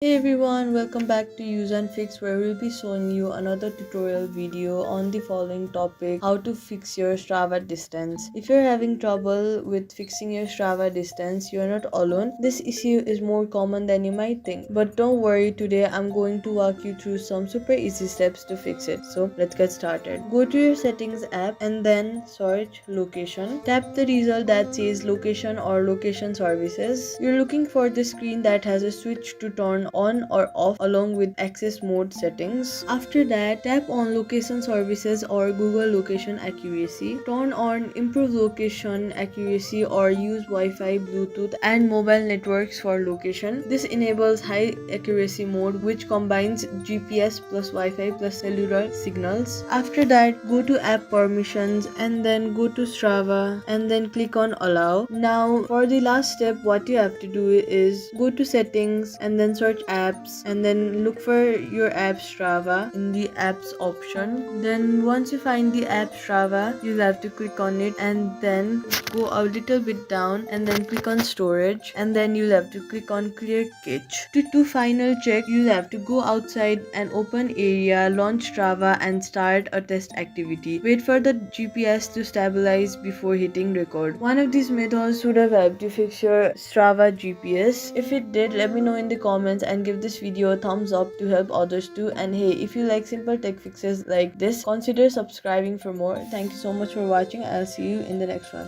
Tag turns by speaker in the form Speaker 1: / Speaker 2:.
Speaker 1: Hey everyone, welcome back to Use and Fix, where we'll be showing you another tutorial video on the following topic: how to fix your Strava distance. If you're having trouble with fixing your Strava distance, you're not alone. This issue is more common than you might think. But don't worry, today I'm going to walk you through some super easy steps to fix it. So let's get started. Go to your settings app and then search location. Tap the result that says location or location services. You're looking for the screen that has a switch to turn on or off along with access mode settings. After that, tap on location services or Google location accuracy. Turn on improve location accuracy or use Wi-Fi, Bluetooth and mobile networks for location. This enables high accuracy mode which combines GPS plus Wi-Fi plus cellular signals. After that, go to app permissions and then go to Strava and then click on allow. Now for the last step, what you have to do is go to settings and then search apps and then look for your app Strava in the apps option. Then once you find the app Strava, you'll have to click on it and then go a little bit down and then click on storage and then you'll have to click on clear cache. To do final check, you'll have to go outside an open area, launch Strava and start a test activity. Wait for the GPS to stabilize before hitting record. One of these methods should have helped you fix your Strava GPS. If it did, let me know in the comments and give this video a thumbs up to help others too. And hey, if you like simple tech fixes like this, consider subscribing for more. Thank you so much for watching. I'll see you in the next one.